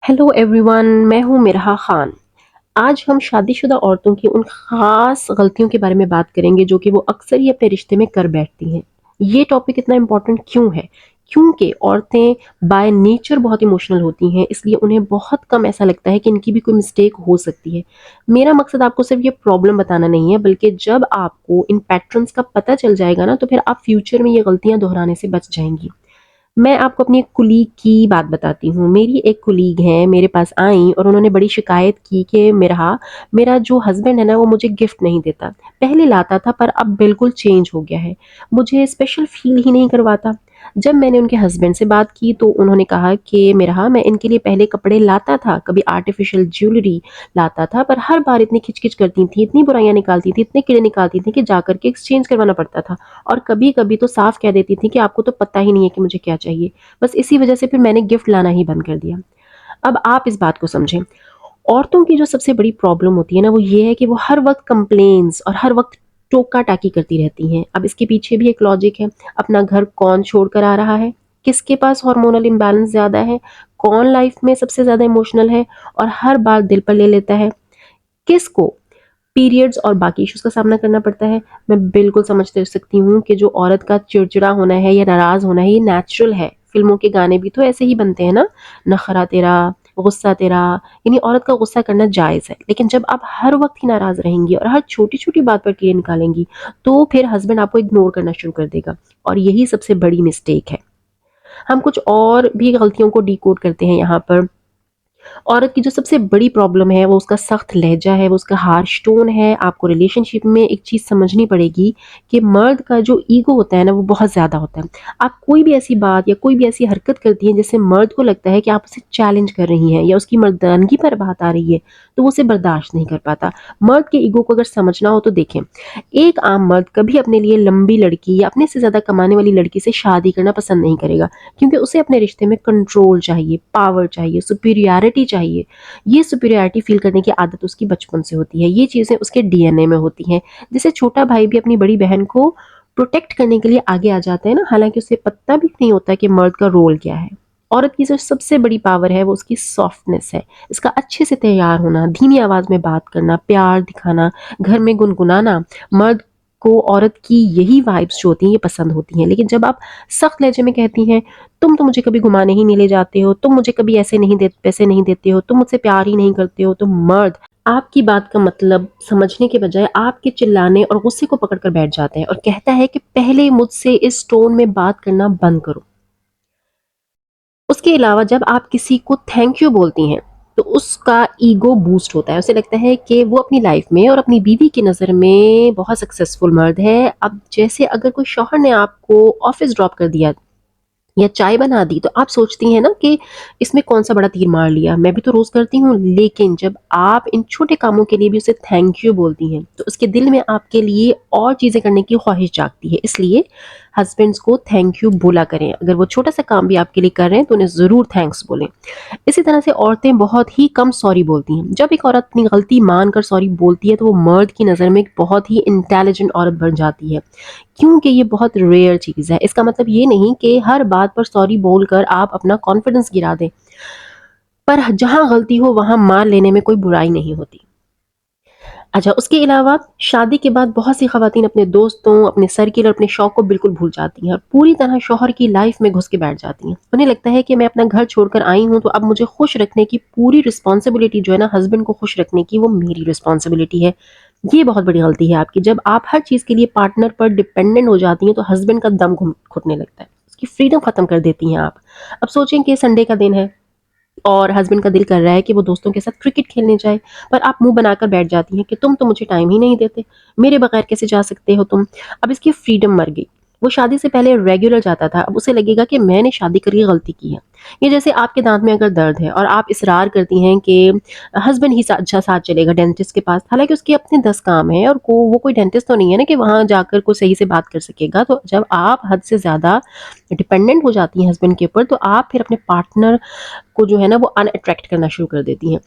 Hello everyone, मैं हूँ मिरहा खान। आज हम शादीशुदा औरतों की उन खास गलतियों के बारे में बात करेंगे जो कि वो अक्सर ही अपने रिश्ते में कर बैठती हैं। ये टॉपिक इतना इम्पोर्टेंट क्यों है? क्योंकि औरतें बाय नेचर बहुत इमोशनल होती हैं, इसलिए उन्हें बहुत कम ऐसा लगता है कि इनकी भी कोई मिस्टेक हो सकती है। मेरा मकसद आपको सिर्फ ये प्रॉब्लम बताना नहीं है, बल्कि जब आपको इन पैटर्न्स का पता चल जाएगा ना, तो फिर आप फ्यूचर में ये गलतियां दोहराने से बच जाएंगी। मैं आपको अपनी एक कुलीग की बात बताती हूँ। मेरी एक कुलीग है, मेरे पास आई और उन्होंने बड़ी शिकायत की कि मेरा मेरा जो हस्बैंड है ना, वो मुझे गिफ्ट नहीं देता। पहले लाता था पर अब बिल्कुल चेंज हो गया है। मुझे स्पेशल फील ही नहीं करवाता। जब मैंने उनके हस्बैंड से बात की तो उन्होंने कहा कि मेरा मैं इनके लिए पहले कपड़े लाता था, कभी आर्टिफिशियल ज्वेलरी लाता था, पर हर बार इतनी खिचकिच करती थी, इतनी बुराइयां निकालती थी, इतने कीड़े निकालती थी कि जाकर के एक्सचेंज करवाना पड़ता था। और कभी-कभी तो साफ कह देती थी कि आपको तो पता ही नहीं है कि मुझे क्या चाहिए। बस इसी वजह से फिर मैंने गिफ्ट लाना ही बंद कर दिया। अब आप इस बात को समझें। औरतों की जो सबसे बड़ी प्रॉब्लम होती है ना, वो ये है कि वो हर वक्त कंप्लेन्स और हर वक्त टोका टाकी करती रहती हैं। अब इसके पीछे भी एक लॉजिक है। अपना घर कौन छोड़ कर आ रहा है? किसके पास हार्मोनल इम्बैलेंस ज्यादा है? कौन लाइफ में सबसे ज्यादा इमोशनल है और हर बार दिल पर ले लेता है? किसको पीरियड्स और बाकी इश्यूज का सामना करना पड़ता है? मैं बिल्कुल समझ सकती हूँ कि जो औरत का चिड़चिड़ा होना है या नाराज होना है, ये नेचुरल है। फिल्मों के गाने भी तो ऐसे ही बनते हैं ना, नखरा तेरा, गुस्सा तेरा। यानी औरत का गुस्सा करना जायज है, लेकिन जब आप हर वक्त ही नाराज रहेंगी और हर छोटी छोटी बात पर कीड़े निकालेंगी, तो फिर हस्बैंड आपको इग्नोर करना शुरू कर देगा। और यही सबसे बड़ी मिस्टेक है। हम कुछ और भी गलतियों को डिकोड करते हैं यहाँ पर। औरत की जो सबसे बड़ी प्रॉब्लम है वो उसका सख्त लहजा है, वो उसका हार्श टोन है। आपको रिलेशनशिप में एक चीज़ समझनी पड़ेगी कि मर्द का जो ईगो होता है ना, वो बहुत ज़्यादा होता है। आप कोई भी ऐसी बात या कोई भी ऐसी हरकत करती हैं जिससे मर्द को लगता है कि आप उसे चैलेंज कर रही हैं या उसकी मर्दानगी पर बात आ रही है, तो वो उसे बर्दाश्त नहीं कर पाता। मर्द के ईगो को अगर समझना हो तो देखें, एक आम मर्द कभी अपने लिए लंबी लड़की या अपने से ज़्यादा कमाने वाली लड़की से शादी करना पसंद नहीं करेगा, क्योंकि उसे अपने रिश्ते में कंट्रोल चाहिए, पावर चाहिए, सुपीरियरिटी चाहिए। ये सुपीरियरिटी फील करने की आदत उसकी बचपन से होती है। ये चीज़ें उसके डीएनए में होती हैं। जैसे छोटा भाई भी अपनी बड़ी बहन को प्रोटेक्ट करने के लिए आगे आ जाता है ना, हालांकि उसे पता भी नहीं होता कि मर्द का रोल क्या है। औरत की जो सबसे बड़ी पावर है वो उसकी सॉफ्टनेस है। इसका अच्छे से तैयार होना, धीमी आवाज में बात करना, प्यार दिखाना, घर में गुनगुनाना। मर्द को औरत की यही वाइब्स जो होती हैं ये पसंद होती हैं। लेकिन जब आप सख्त लहजे में कहती हैं, तुम तो मुझे कभी घुमाने ही नहीं ले जाते हो, तुम मुझे कभी ऐसे नहीं दे पैसे नहीं देते हो, तुम मुझसे प्यार ही नहीं करते हो, तो मर्द आपकी बात का मतलब समझने के बजाय आपके चिल्लाने और गुस्से को पकड़ कर बैठ जाते हैं और कहता है कि पहले मुझसे इस टोन में बात करना बंद करो। उसके अलावा जब आप किसी को थैंक यू बोलती हैं, तो उसका ईगो बूस्ट होता है। उसे लगता है कि वो अपनी लाइफ में और अपनी बीवी की नज़र में बहुत सक्सेसफुल मर्द है। अब जैसे अगर कोई शौहर ने आपको ऑफिस ड्रॉप कर दिया या चाय बना दी, तो आप सोचती हैं ना कि इसमें कौन सा बड़ा तीर मार लिया, मैं भी तो रोज करती हूँ। लेकिन जब आप इन छोटे कामों के लिए भी उसे थैंक यू बोलती हैं, तो उसके दिल में आपके लिए और चीजें करने की ख्वाहिश जागती है। इसलिए हस्बैंड्स को थैंक यू बोला करें। अगर वो छोटा सा काम भी आपके लिए कर रहे हैं तो उन्हें जरूर थैंक्स बोलें। इसी तरह से औरतें बहुत ही कम सॉरी बोलती हैं। जब एक औरत अपनी गलती मानकर सॉरी बोलती है, तो वो मर्द की नज़र में एक बहुत ही इंटेलिजेंट औरत बन जाती है, क्योंकि ये बहुत रेयर चीज़ है। इसका मतलब ये नहीं कि हर बात पर सॉरी बोलकर आप अपना कॉन्फिडेंस गिरा दें, पर जहाँ गलती हो वहाँ मान लेने में कोई बुराई नहीं होती। अच्छा, उसके अलावा शादी के बाद बहुत सी खवातीन अपने दोस्तों, अपने सर्किल और अपने शौक को बिल्कुल भूल जाती हैं और पूरी तरह शौहर की लाइफ में घुस के बैठ जाती हैं। उन्हें लगता है कि मैं अपना घर छोड़कर आई हूँ, तो अब मुझे खुश रखने की पूरी रिस्पॉन्सिबिलिटी जो है ना, हस्बैंड को खुश रखने की, वो मेरी रिस्पॉन्सिबिलिटी है। ये बहुत बड़ी गलती है आपकी। जब आप हर चीज़ के लिए पार्टनर पर डिपेंडेंट हो जाती हैं, तो हस्बैंड का दम घुटने लगता है, उसकी फ्रीडम खत्म कर देती हैं आप। अब सोचें कि संडे का दिन है और हस्बैंड का दिल कर रहा है कि वो दोस्तों के साथ क्रिकेट खेलने जाए, पर आप मुंह बनाकर बैठ जाती हैं कि तुम तो मुझे टाइम ही नहीं देते, मेरे बगैर कैसे जा सकते हो तुम। अब इसकी फ्रीडम मर गई। वो शादी से पहले रेगुलर जाता था, अब उसे लगेगा कि मैंने शादी करके गलती की है। ये जैसे आपके दांत में अगर दर्द है और आप इसरार करती हैं कि हस्बैंड ही अच्छा साथ चलेगा डेंटिस्ट के पास, हालांकि उसके अपने 10 काम है और वो कोई डेंटिस्ट तो नहीं है ना कि वहां जाकर को सही से बात कर सकेगा। तो जब आप हद से ज्यादा डिपेंडेंट हो जाती हैं हस्बैंड के ऊपर, तो आप फिर अपने पार्टनर को जो है ना वो अनअट्रैक्ट करना शुरू कर देती हैं।